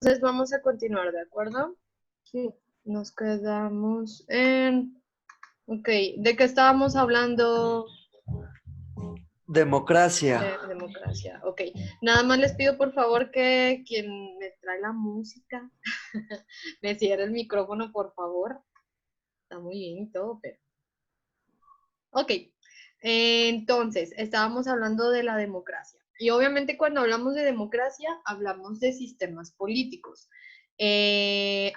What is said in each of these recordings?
Entonces vamos a continuar, ¿de acuerdo? Sí. Nos quedamos en... Ok, ¿de qué estábamos hablando? Democracia. De democracia. Ok, nada más les pido por favor que quien me trae la música me cierre el micrófono, por favor. Está muy bien y todo, pero... Ok, entonces estábamos hablando de la democracia. Y obviamente cuando hablamos de democracia, hablamos de sistemas políticos.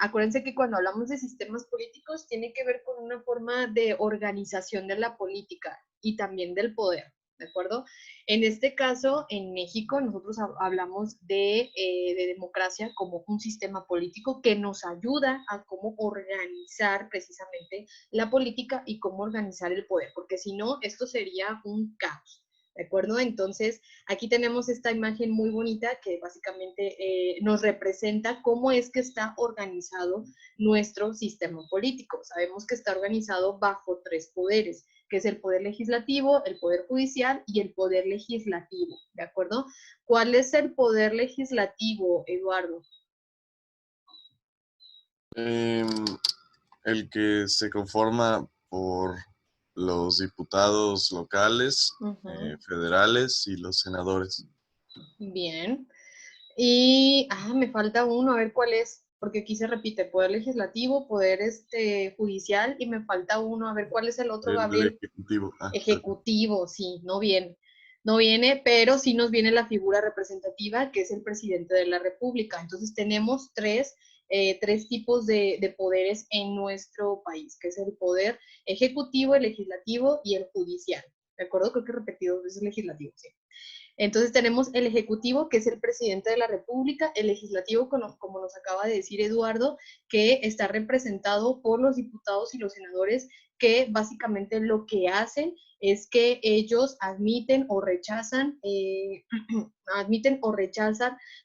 Acuérdense que cuando hablamos de sistemas políticos, tiene que ver con una forma de organización de la política y también del poder, ¿de acuerdo? En este caso, en México, nosotros hablamos de democracia como un sistema político que nos ayuda a cómo organizar precisamente la política y cómo organizar el poder, porque si no, esto sería un caos. ¿De acuerdo? Entonces, aquí tenemos esta imagen muy bonita que básicamente nos representa cómo es que está organizado nuestro sistema político. Sabemos que está organizado bajo tres poderes, que es el poder legislativo, el poder judicial y el poder legislativo. ¿De acuerdo? ¿Cuál es el poder legislativo, Eduardo? Em, el que se conforma por los diputados locales, federales y los senadores. Bien. Y, me falta uno, a ver cuál es, porque aquí se repite poder legislativo, poder judicial, y me falta uno, a ver cuál es el otro, El Gabriel. ejecutivo. Perdón. Ejecutivo, sí, no viene. No viene, pero sí nos viene la figura representativa, que es el presidente de la República. Entonces tenemos tres tipos de poderes en nuestro país, que es el poder ejecutivo, el legislativo y el judicial. ¿De acuerdo? Creo que he repetido, es el legislativo, sí. Entonces tenemos el Ejecutivo, que es el presidente de la República, el Legislativo, como nos acaba de decir Eduardo, que está representado por los diputados y los senadores, que básicamente lo que hacen es que ellos admiten o rechazan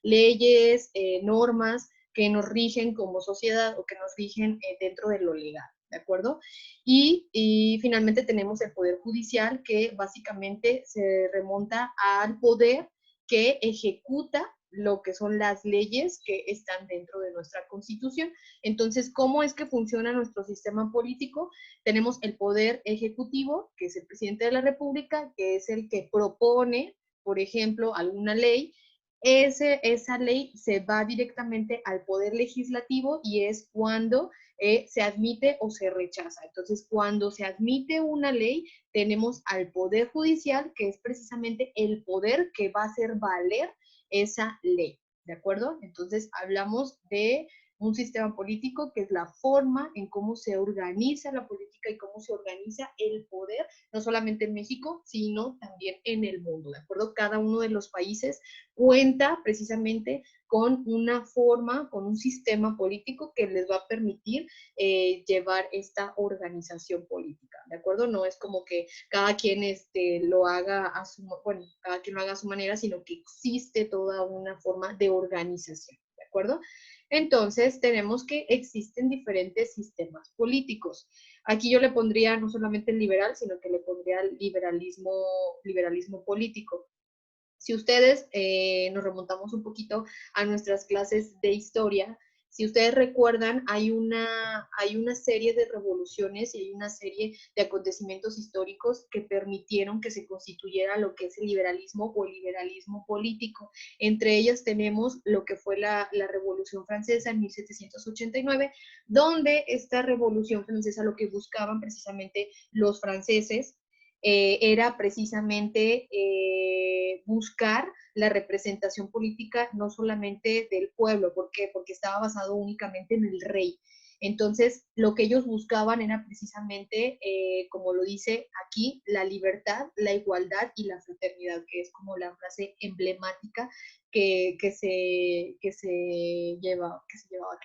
leyes, normas que nos rigen como sociedad o que nos rigen dentro de lo legal. ¿De acuerdo? Y finalmente tenemos el Poder Judicial, que básicamente se remonta al poder que ejecuta lo que son las leyes que están dentro de nuestra Constitución. Entonces, ¿cómo es que funciona nuestro sistema político? Tenemos el poder ejecutivo, que es el presidente de la República, que es el que propone, por ejemplo, alguna ley. Esa ley se va directamente al poder legislativo y es cuando se admite o se rechaza. Entonces, cuando se admite una ley, tenemos al Poder Judicial, que es precisamente el poder que va a hacer valer esa ley. ¿De acuerdo? Entonces, hablamos de un sistema político que es la forma en cómo se organiza la política y cómo se organiza el poder, no solamente en México, sino también en el mundo. ¿De acuerdo? Cada uno de los países cuenta precisamente con una forma, con un sistema político que les va a permitir llevar esta organización política, ¿de acuerdo? No es como que cada quien lo haga a su, bueno, cada quien lo haga a su manera, sino que existe toda una forma de organización, ¿de acuerdo? Entonces, tenemos que existen diferentes sistemas políticos. Aquí yo le pondría no solamente el liberal, sino que le pondría el liberalismo político. Si ustedes nos remontamos un poquito a nuestras clases de historia, si ustedes recuerdan, hay una serie de revoluciones y hay una serie de acontecimientos históricos que permitieron que se constituyera lo que es el liberalismo o el liberalismo político. Entre ellas tenemos lo que fue la Revolución Francesa en 1789, donde esta Revolución Francesa lo que buscaban precisamente los franceses era precisamente buscar la representación política no solamente del pueblo, ¿por qué? Porque estaba basado únicamente en el rey. Entonces, lo que ellos buscaban era precisamente, como lo dice aquí, la libertad, la igualdad y la fraternidad, que es como la frase emblemática que que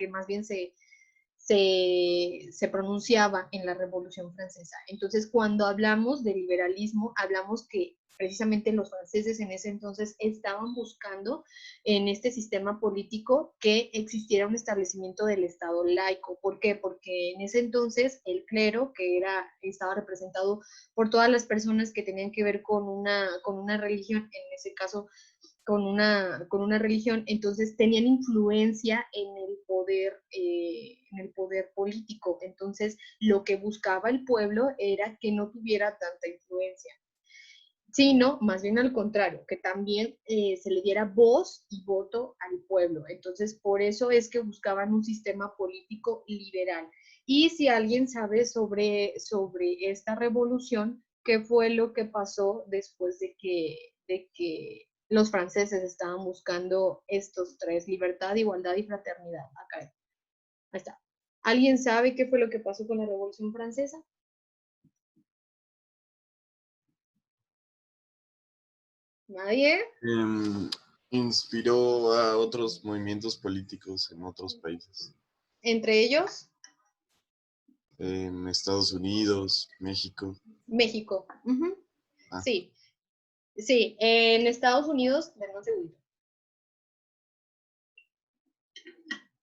más bien se pronunciaba en la Revolución Francesa. Entonces, cuando hablamos de liberalismo, hablamos que precisamente los franceses en ese entonces estaban buscando en este sistema político que existiera un establecimiento del Estado laico. ¿Por qué? Porque en ese entonces el clero, estaba representado por todas las personas que tenían que ver con una religión, en ese caso con una religión, entonces tenían influencia en el poder político. Entonces, lo que buscaba el pueblo era que no tuviera tanta influencia, sino más bien al contrario, que también se le diera voz y voto al pueblo. Entonces, por eso es que buscaban un sistema político liberal. Y si alguien sabe sobre esta revolución, ¿qué fue lo que pasó después de que los franceses estaban buscando estos tres: libertad, igualdad y fraternidad? Acá, ahí está. ¿Alguien sabe qué fue lo que pasó con la Revolución Francesa? ¿Nadie? Inspiró a otros movimientos políticos en otros países. Entre ellos, En Estados Unidos, México. México. Uh-huh. Ah, Sí, sí, en Estados Unidos, denme un segundo.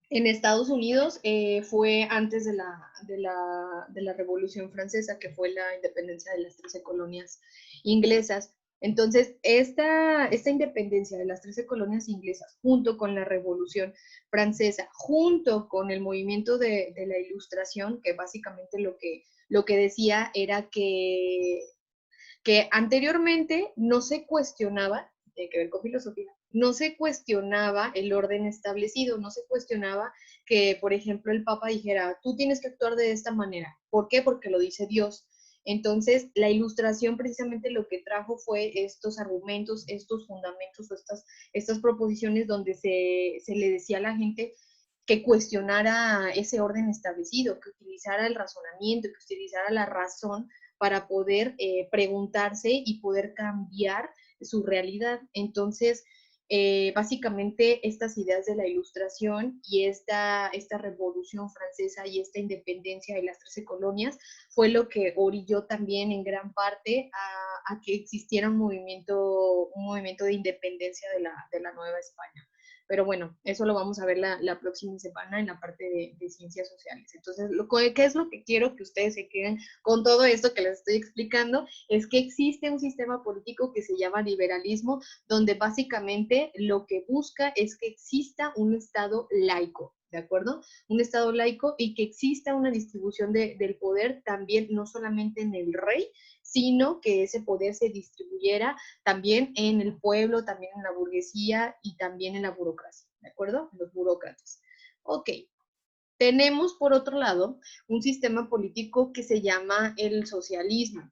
En Estados Unidos fue antes de la Revolución Francesa, que fue la independencia de las 13 colonias inglesas. Entonces, esta independencia de las 13 colonias inglesas, junto con la Revolución Francesa, junto con el movimiento de la Ilustración, que básicamente lo que decía era que anteriormente no se cuestionaba, tiene que ver con filosofía, no se cuestionaba el orden establecido, no se cuestionaba que, por ejemplo, el Papa dijera, tú tienes que actuar de esta manera. ¿Por qué? Porque lo dice Dios. Entonces, la Ilustración precisamente lo que trajo fue estos argumentos, estos fundamentos o estas proposiciones donde se le decía a la gente que cuestionara ese orden establecido, que utilizara el razonamiento, que utilizara la razón para poder preguntarse y poder cambiar su realidad. Entonces, básicamente estas ideas de la Ilustración y esta Revolución Francesa y esta independencia de las 13 colonias fue lo que orilló también en gran parte a que existiera un movimiento de independencia de la Nueva España. Pero bueno, eso lo vamos a ver la próxima semana en la parte de ciencias sociales. Entonces, ¿qué es lo que quiero que ustedes se queden con todo esto que les estoy explicando? Es que existe un sistema político que se llama liberalismo, donde básicamente lo que busca es que exista un Estado laico, ¿de acuerdo? Un Estado laico y que exista una distribución del poder también, no solamente en el rey, sino que ese poder se distribuyera también en el pueblo, también en la burguesía y también en la burocracia, ¿de acuerdo? Los burócratas. Ok. Tenemos, por otro lado, un sistema político que se llama el socialismo.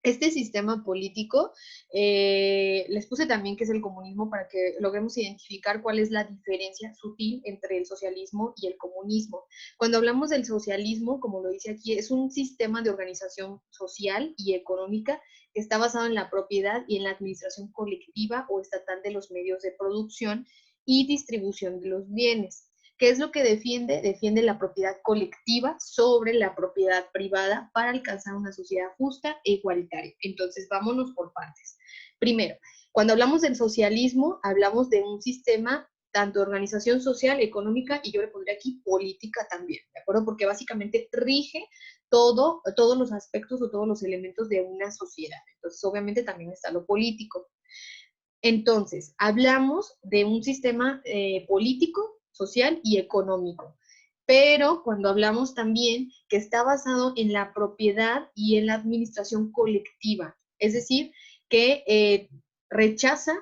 Este sistema político, les puse también que es el comunismo para que logremos identificar cuál es la diferencia sutil entre el socialismo y el comunismo. Cuando hablamos del socialismo, como lo dice aquí, es un sistema de organización social y económica que está basado en la propiedad y en la administración colectiva o estatal de los medios de producción y distribución de los bienes. ¿Qué es lo que defiende? Defiende la propiedad colectiva sobre la propiedad privada para alcanzar una sociedad justa e igualitaria. Entonces, vámonos por partes. Primero, cuando hablamos del socialismo, hablamos de un sistema tanto de organización social, económica, y yo le pondría aquí política también, ¿de acuerdo? Porque básicamente rige todos los aspectos o todos los elementos de una sociedad. Entonces, obviamente también está lo político. Entonces, hablamos de un sistema político, social y económico. Pero cuando hablamos también que está basado en la propiedad y en la administración colectiva, es decir, que rechaza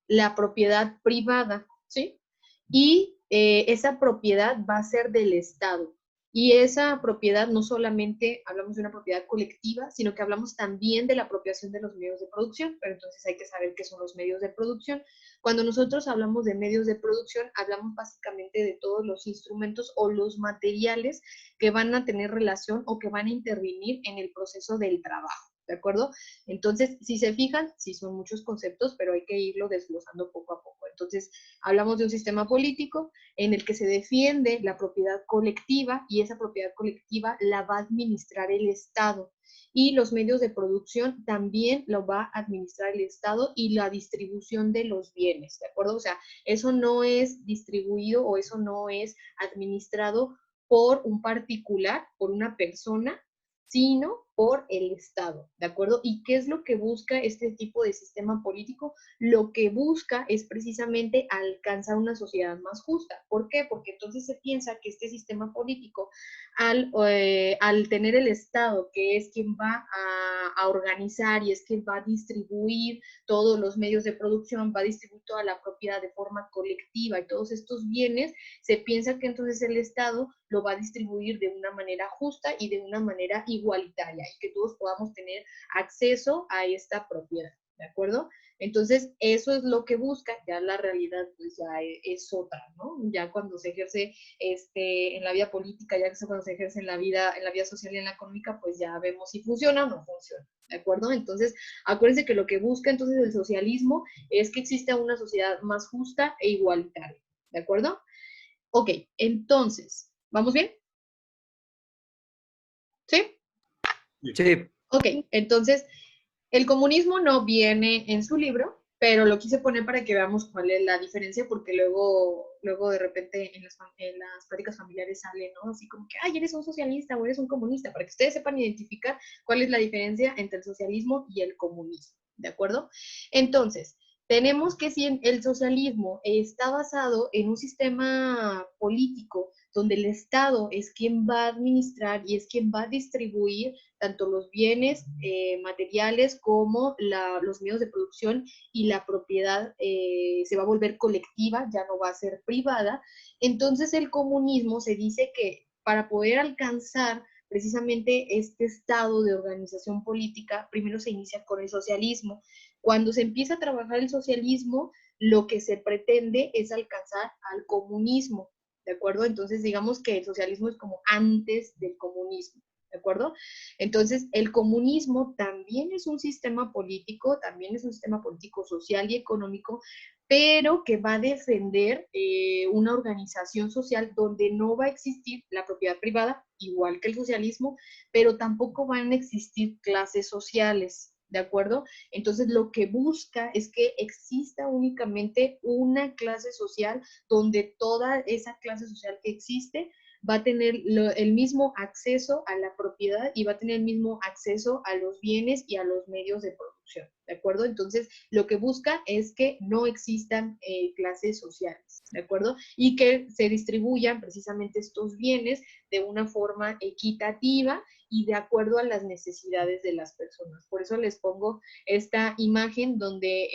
la propiedad privada, ¿sí? Y esa propiedad va a ser del Estado. Y esa propiedad no solamente hablamos de una propiedad colectiva, sino que hablamos también de la apropiación de los medios de producción, pero entonces hay que saber qué son los medios de producción. Cuando nosotros hablamos de medios de producción, hablamos básicamente de todos los instrumentos o los materiales que van a tener relación o que van a intervenir en el proceso del trabajo, ¿de acuerdo? Entonces, si se fijan, sí son muchos conceptos, pero hay que irlo desglosando poco a poco. Entonces, hablamos de un sistema político en el que se defiende la propiedad colectiva y esa propiedad colectiva la va a administrar el Estado. Y los medios de producción también lo va a administrar el Estado y la distribución de los bienes, ¿de acuerdo? O sea, eso no es distribuido o eso no es administrado por un particular, por una persona, sino por el Estado, ¿de acuerdo? ¿Y qué es lo que busca este tipo de sistema político? Lo que busca es precisamente alcanzar una sociedad más justa. ¿Por qué? Porque entonces se piensa que este sistema político, al tener el Estado, que es quien va a organizar y es quien va a distribuir todos los medios de producción, va a distribuir toda la propiedad de forma colectiva y todos estos bienes, se piensa que entonces el Estado lo va a distribuir de una manera justa y de una manera igualitaria y que todos podamos tener acceso a esta propiedad, ¿de acuerdo? Entonces, eso es lo que busca, ya la realidad pues ya es otra, ¿no? Ya cuando se ejerce en la vida política, ya cuando se ejerce en la vida social y en la económica, pues ya vemos si funciona o no funciona, ¿de acuerdo? Entonces, acuérdense que lo que busca entonces el socialismo es que exista una sociedad más justa e igualitaria, ¿de acuerdo? Ok, entonces, ¿vamos bien? ¿Sí? Sí. Ok, entonces, el comunismo no viene en su libro, pero lo quise poner para que veamos cuál es la diferencia, porque luego de repente en las prácticas familiares sale, ¿no? Así como que, ay, eres un socialista o eres un comunista, para que ustedes sepan identificar cuál es la diferencia entre el socialismo y el comunismo, ¿de acuerdo? Entonces, tenemos que si el socialismo está basado en un sistema político donde el Estado es quien va a administrar y es quien va a distribuir tanto los bienes materiales como los medios de producción y la propiedad se va a volver colectiva, ya no va a ser privada. Entonces el comunismo se dice que para poder alcanzar precisamente este estado de organización política, primero se inicia con el socialismo. Cuando se empieza a trabajar el socialismo, lo que se pretende es alcanzar al comunismo, ¿de acuerdo? Entonces digamos que el socialismo es como antes del comunismo, ¿de acuerdo? Entonces, el comunismo también es un sistema político, también es un sistema político social y económico, pero que va a defender una organización social donde no va a existir la propiedad privada, igual que el socialismo, pero tampoco van a existir clases sociales, ¿de acuerdo? Entonces, lo que busca es que exista únicamente una clase social donde toda esa clase social que existe va a tener el mismo acceso a la propiedad y va a tener el mismo acceso a los bienes y a los medios de producción, ¿de acuerdo? Entonces, lo que busca es que no existan clases sociales, ¿de acuerdo? Y que se distribuyan precisamente estos bienes de una forma equitativa y de acuerdo a las necesidades de las personas. Por eso les pongo esta imagen donde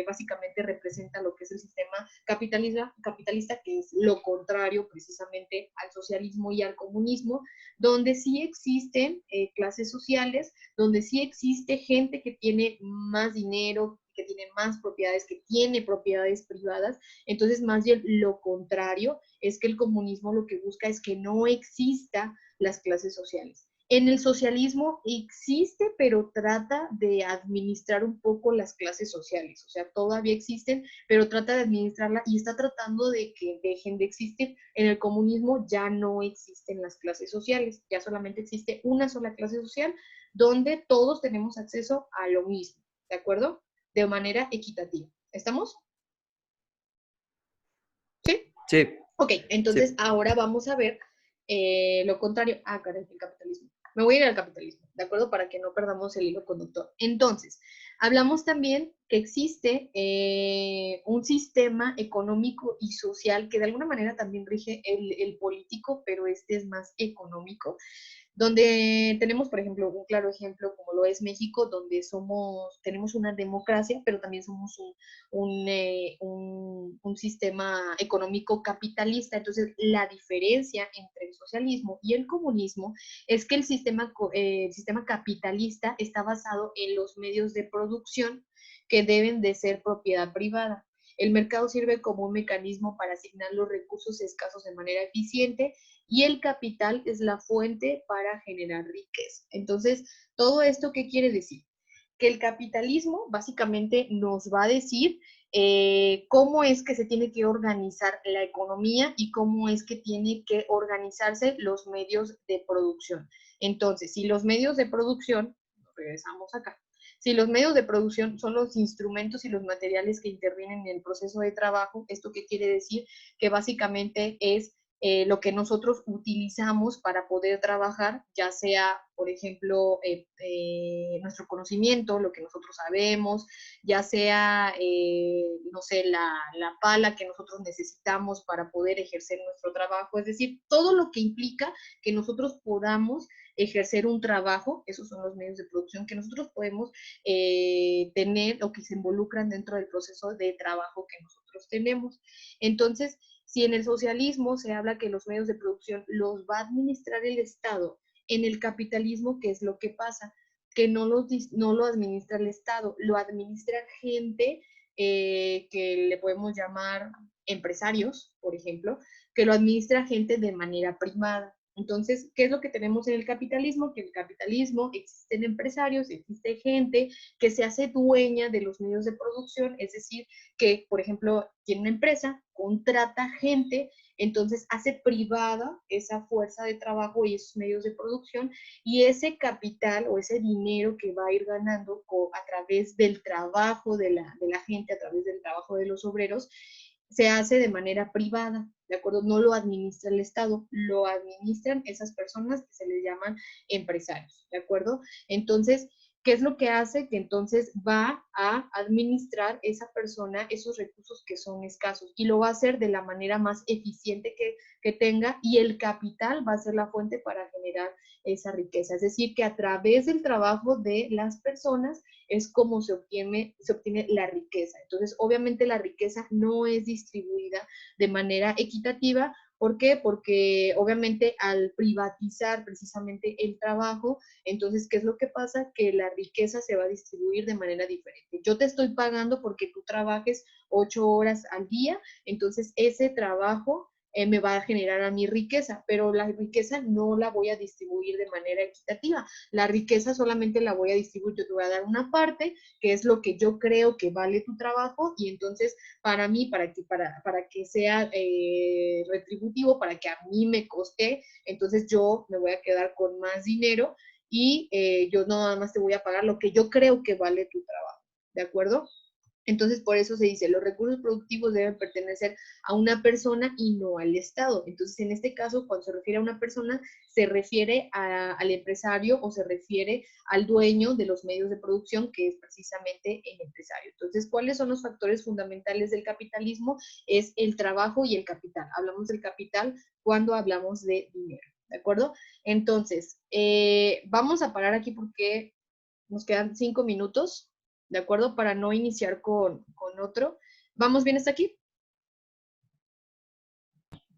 básicamente representa lo que es el sistema capitalista, que es lo contrario precisamente al socialismo y al comunismo, donde sí existen clases sociales, donde sí existe gente que tiene más dinero, que tiene más propiedades, que tiene propiedades privadas. Entonces, más bien lo contrario es que el comunismo lo que busca es que no exista las clases sociales. En el socialismo existe, pero trata de administrar un poco las clases sociales, o sea, todavía existen, pero trata de administrarla y está tratando de que dejen de existir. En el comunismo ya no existen las clases sociales, ya solamente existe una sola clase social donde todos tenemos acceso a lo mismo, ¿de acuerdo? De manera equitativa. ¿Estamos? ¿Sí? Sí. Ok, entonces Sí. ahora vamos a ver lo contrario. Ah, caray, el capitalismo. Me voy a ir al capitalismo, ¿de acuerdo? Para que no perdamos el hilo conductor. Entonces, hablamos también que existe un sistema económico y social que de alguna manera también rige el político, pero este es más económico, donde tenemos, por ejemplo, un claro ejemplo como lo es México, donde tenemos una democracia, pero también somos un sistema económico capitalista. Entonces, la diferencia entre el socialismo y el comunismo es que el sistema capitalista está basado en los medios de producción que deben de ser propiedad privada. El mercado sirve como un mecanismo para asignar los recursos escasos de manera eficiente y el capital es la fuente para generar riqueza. Entonces, ¿todo esto qué quiere decir? Que el capitalismo básicamente nos va a decir cómo es que se tiene que organizar la economía y cómo es que tiene que organizarse los medios de producción. Entonces, si los medios de producción, regresamos acá, si los medios de producción son los instrumentos y los materiales que intervienen en el proceso de trabajo, ¿esto qué quiere decir? Que básicamente es lo que nosotros utilizamos para poder trabajar, ya sea, por ejemplo, nuestro conocimiento, lo que nosotros sabemos, ya sea, no sé, la pala que nosotros necesitamos para poder ejercer nuestro trabajo, es decir, todo lo que implica que nosotros podamos ejercer un trabajo, esos son los medios de producción que nosotros podemos tener o que se involucran dentro del proceso de trabajo que nosotros tenemos. Entonces, si en el socialismo se habla que los medios de producción los va a administrar el Estado, en el capitalismo, ¿qué es lo que pasa? Que no lo administra el Estado, lo administra gente que le podemos llamar empresarios, por ejemplo, que lo administra gente de manera privada. Entonces, ¿qué es lo que tenemos en el capitalismo? Que en el capitalismo existen empresarios, existe gente que se hace dueña de los medios de producción, es decir, que, por ejemplo, tiene una empresa, contrata gente, entonces hace privada esa fuerza de trabajo y esos medios de producción, y ese capital o ese dinero que va a ir ganando a través del trabajo de la gente, a través del trabajo de los obreros, se hace de manera privada, ¿de acuerdo? No lo administra el Estado, lo administran esas personas que se les llaman empresarios, ¿de acuerdo? Entonces, ¿qué es lo que hace? Que entonces va a administrar esa persona esos recursos que son escasos y lo va a hacer de la manera más eficiente que tenga, y el capital va a ser la fuente para generar esa riqueza. Es decir, que a través del trabajo de las personas es como se obtiene la riqueza. Entonces, obviamente la riqueza no es distribuida de manera equitativa. ¿Por qué? Porque obviamente al privatizar precisamente el trabajo, entonces, ¿qué es lo que pasa? Que la riqueza se va a distribuir de manera diferente. Yo te estoy pagando porque tú trabajes 8 horas al día, entonces ese trabajo me va a generar a mi riqueza, pero la riqueza no la voy a distribuir de manera equitativa. La riqueza solamente la voy a distribuir, yo te voy a dar una parte, que es lo que yo creo que vale tu trabajo, y entonces para mí, para que sea retributivo, para que a mí me coste, entonces yo me voy a quedar con más dinero y yo nada más te voy a pagar lo que yo creo que vale tu trabajo, ¿de acuerdo? Entonces, por eso se dice, los recursos productivos deben pertenecer a una persona y no al Estado. Entonces, en este caso, cuando se refiere a una persona, se refiere al empresario o se refiere al dueño de los medios de producción, que es precisamente el empresario. Entonces, ¿cuáles son los factores fundamentales del capitalismo? Es el trabajo y el capital. Hablamos del capital cuando hablamos de dinero, ¿de acuerdo? Entonces, vamos a parar aquí porque nos quedan 5 minutos, ¿de acuerdo? Para no iniciar con otro. ¿Vamos bien hasta aquí?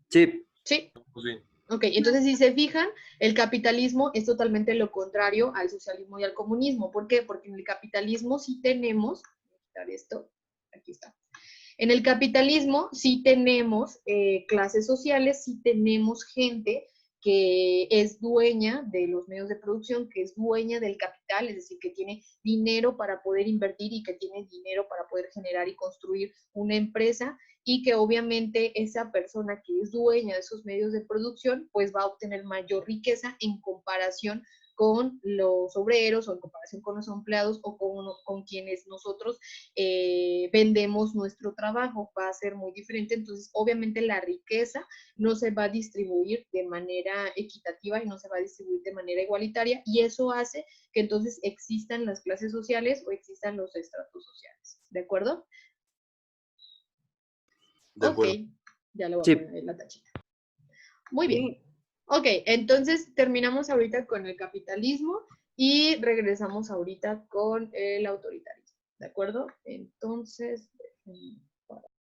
Sí. Sí. Pues bien. Ok, entonces si se fijan, el capitalismo es totalmente lo contrario al socialismo y al comunismo. ¿Por qué? Porque en el capitalismo sí tenemos, voy a quitar esto, aquí está. En el capitalismo sí tenemos clases sociales, sí tenemos gente que es dueña de los medios de producción, que es dueña del capital, es decir, que tiene dinero para poder invertir y que tiene dinero para poder generar y construir una empresa, y que obviamente esa persona que es dueña de esos medios de producción, pues va a obtener mayor riqueza en comparación con los obreros o en comparación con los empleados o con quienes nosotros vendemos nuestro trabajo, va a ser muy diferente. Entonces, obviamente la riqueza no se va a distribuir de manera equitativa y no se va a distribuir de manera igualitaria, y eso hace que entonces existan las clases sociales o existan los estratos sociales. ¿De acuerdo? De acuerdo. Ok, ya lo voy a Sí. poner en la tachita. Muy bien. Ok, entonces terminamos ahorita con el capitalismo y regresamos ahorita con el autoritarismo. ¿De acuerdo? Entonces,